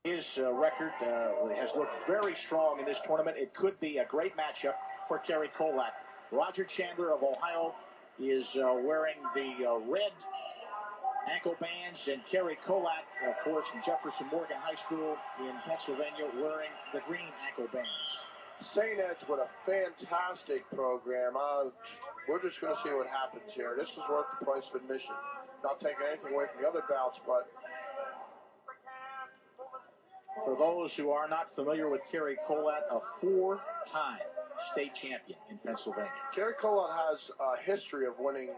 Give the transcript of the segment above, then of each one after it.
His record has looked very strong in this tournament. It could be a great matchup for Cary Kolat. Roger Chandler of Ohio is wearing the red ankle bands, and Cary Kolat, of course, from Jefferson Morgan High School in Pennsylvania, wearing the green ankle bands. St. Ed's with a fantastic program. We're just going to see what happens here. This is worth the price of admission. Not taking anything away from the other bouts, but for those who are not familiar with Cary Kolat, a four-time state champion in Pennsylvania. Cary Kolat has a history of winning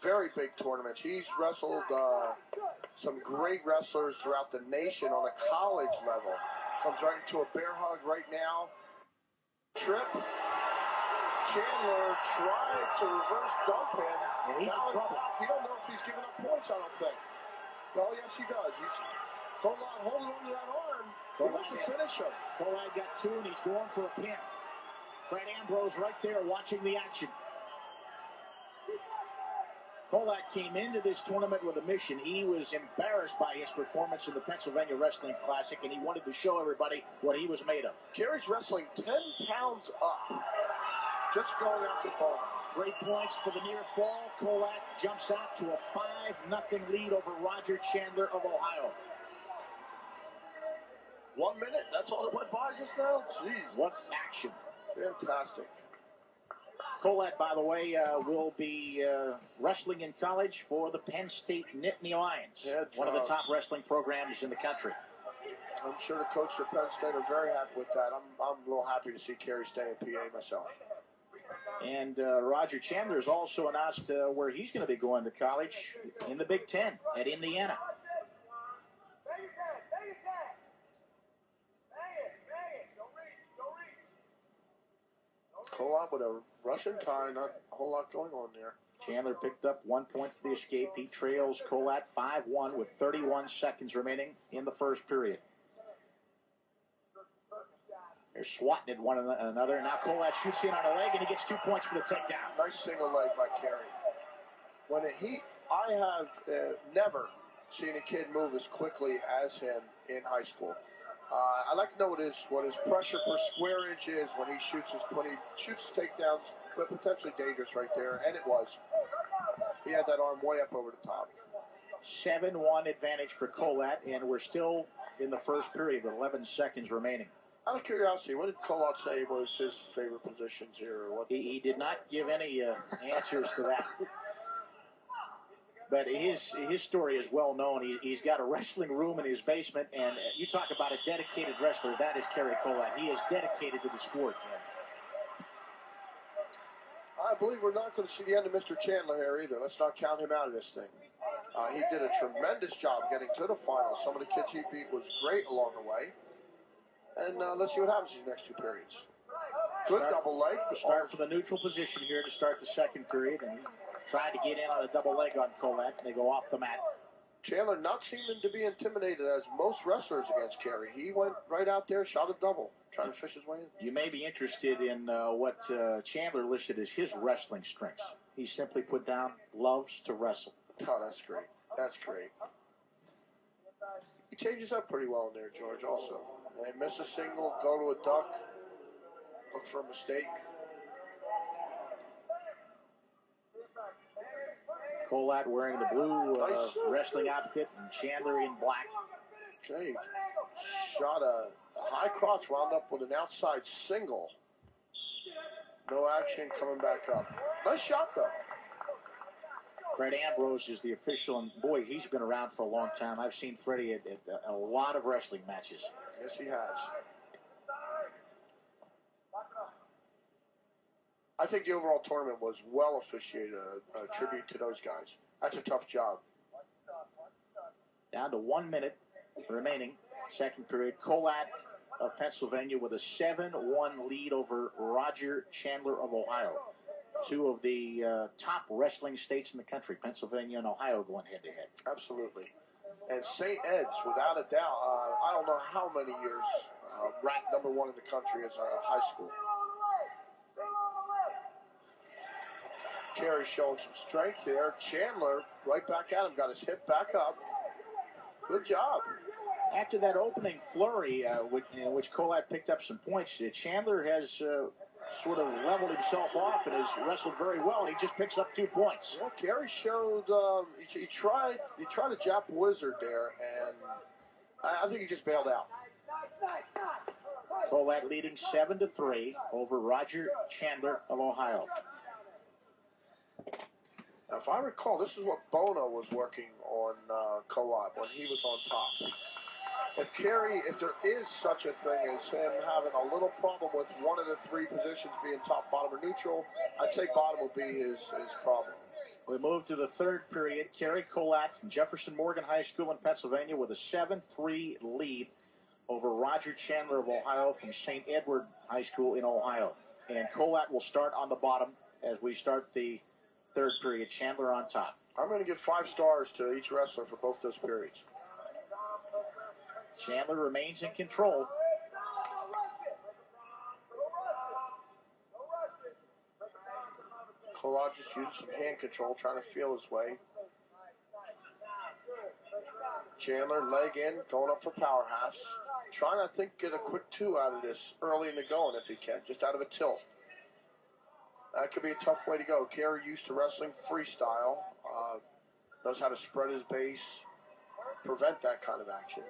very big tournaments. He's wrestled some great wrestlers throughout the nation on a college level. Comes right into a bear hug right now. Trip. Chandler tried to reverse dump him. And he's in trouble. He don't know if he's giving up points, I don't think. Well, yes, he does. Kolat holding on to that arm. He wants to finish him. Kolat got two, and he's going for a pin. Fred Ambrose right there watching the action. Kolat came into this tournament with a mission. He was embarrassed by his performance in the Pennsylvania Wrestling Classic, and he wanted to show everybody what he was made of. Cary's wrestling 10 pounds up, just going after Kolat. 3 points for the near fall. Kolat jumps out to a 5-0 lead over Roger Chandler of Ohio. 1 minute, that's all that went by just now? Jeez. What action. Fantastic. Kolat, by the way, will be wrestling in college for the Penn State Nittany Lions, one of the top wrestling programs in the country. I'm sure the coach for Penn State are very happy with that. I'm a little happy to see Cary stay in PA myself. And Roger Chandler has also announced where he's going to be going to college in the Big Ten at Indiana. Kolat with a Russian tie, not a whole lot going on there. Chandler picked up 1 point for the escape. He trails Kolat 5-1 with 31 seconds remaining in the first period. They're swatting at one another. Now Kolat shoots in on a leg, and he gets 2 points for the takedown. Nice single leg by Cary. I have never seen a kid move as quickly as him in high school. I'd like to know what his pressure per square inch is when he shoots his takedowns, but potentially dangerous right there, and it was. He had that arm way up over the top. 7-1 advantage for Kolat, and we're still in the first period with 11 seconds remaining. Out of curiosity, what did Kolat say was his favorite positions here? Or what? He did not give any answers to that. But his story is well known. He's got a wrestling room in his basement, and you talk about a dedicated wrestler. That is Cary Kolat. He is dedicated to the sport. I believe we're not going to see the end of Mr. Chandler here either. Let's not count him out of this thing. He did a tremendous job getting to the finals. Some of the kids he beat was great along the way. And let's see what happens in these next two periods. Good double leg. Start for the neutral position here to start the second period, and he tried to get in on a double leg on Kolat. They go off the mat. Chandler not seeming to be intimidated as most wrestlers against Cary. He went right out there, shot a double, trying to fish his way in. You may be interested in what Chandler listed as his wrestling strengths. He simply put down, loves to wrestle. Oh, that's great. That's great. He changes up pretty well in there, George, also. They miss a single, go to a duck, look for a mistake. Kolat wearing the blue wrestling outfit, and Chandler in black. Okay, shot a high crotch, wound up with an outside single. No action, coming back up. Nice shot, though. Fred Ambrose is the official, and boy, he's been around for a long time. I've seen Freddie at a lot of wrestling matches. Yes, he has. I think the overall tournament was well officiated, a tribute to those guys. That's a tough job. Down to 1 minute remaining, second period. Kolat of Pennsylvania with a 7-1 lead over Roger Chandler of Ohio. Two of the top wrestling states in the country, Pennsylvania and Ohio, going head-to-head. Absolutely. And St. Ed's, without a doubt, I don't know how many years ranked number one in the country as a high school. Cary showing some strength here. Chandler right back at him, got his hip back up. Good job. after that opening flurry, in which Kolat picked up some points, Chandler has sort of leveled himself off and has wrestled very well, and he just picks up 2 points. Well, Cary showed he tried a Jap wizard there, and I think he just bailed out. Kolat leading 7-3 over Roger Chandler of Ohio. Now, if I recall, this is what Bono was working on Kolat when he was on top. If Cary, if there is such a thing as him having a little problem with one of the 3 positions being top, bottom, or neutral, I'd say bottom will be his problem. We move to the third period. Cary Kolat from Jefferson Morgan High School in Pennsylvania with a 7-3 lead over Roger Chandler of Ohio from St. Edward High School in Ohio. And Kolat will start on the bottom as we start the third period. Chandler on top. I'm going to give 5 stars to each wrestler for both those periods. Chandler remains in control. Kolat just using some hand control, trying to feel his way. Chandler, leg in, going up for power halves. Trying, I think, get a quick 2 out of this early in the going if he can, just out of a tilt. That could be a tough way to go. Cary used to wrestling freestyle, knows how to spread his base, prevent that kind of action.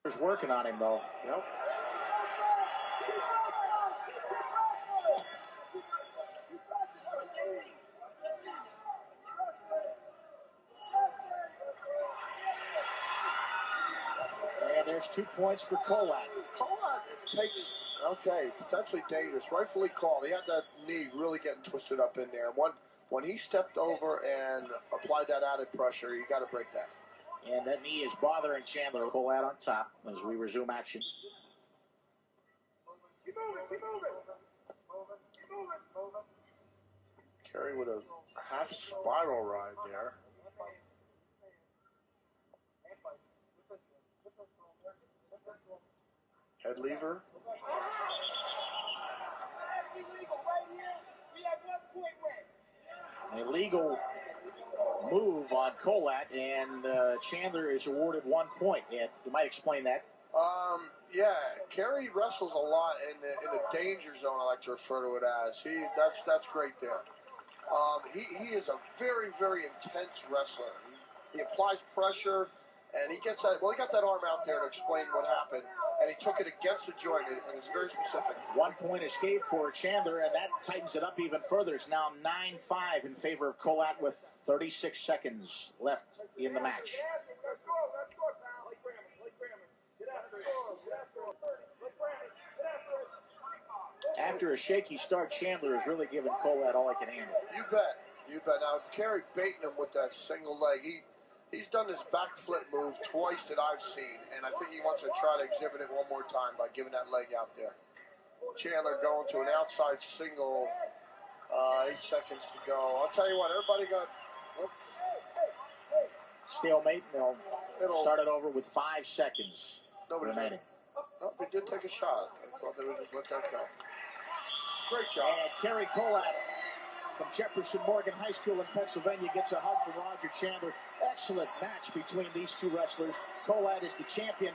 He's working on him, though. Yep. And there's 2 points for Kolat. Kolat takes, okay, potentially dangerous. Rightfully called. He had that knee really getting twisted up in there. When he stepped over and applied that added pressure, you got to break that. And that knee is bothering Chandler. Kolat on top as we resume action. Cary with a half spiral ride there. Head lever. Illegal move on Kolat, and Chandler is awarded 1 point. And you might explain that. Yeah, Cary wrestles a lot in the danger zone, I like to refer to it as. That's great there. He is a very, very intense wrestler. He applies pressure, and he gets that. Well, he got that arm out there to explain what happened, and he took it against the joint, and it's very specific. 1 point escape for Chandler, and that tightens it up even further. It's now 9-5 in favor of Kolat with 36 seconds left in the match. After a shaky start, Chandler has really given Kolat all he can handle. You bet. Now, Cary baiting him with that single leg. He's done this backflip move twice that I've seen, and I think he wants to try to exhibit it one more time by giving that leg out there. Chandler going to an outside single. 8 seconds to go. I'll tell you what, everybody got... Whoops. Stalemate. They'll start it over with 5 seconds remaining. Oh, they did take a shot. I thought they would just let that go. Great job. And Cary Kolat from Jefferson Morgan High School in Pennsylvania gets a hug from Roger Chandler. Excellent match between these 2 wrestlers. Kolat is the champion.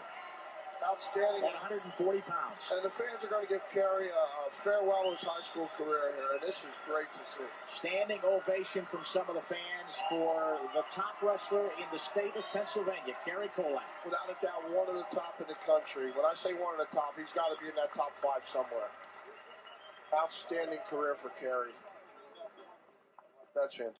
Outstanding. At 140 pounds. And the fans are going to give Cary a farewell to his high school career here, and this is great to see. Standing ovation from some of the fans for the top wrestler in the state of Pennsylvania, Cary Kolat. Without a doubt, one of the top in the country. When I say one of the top, he's got to be in that top 5 somewhere. Outstanding career for Cary. That's fantastic.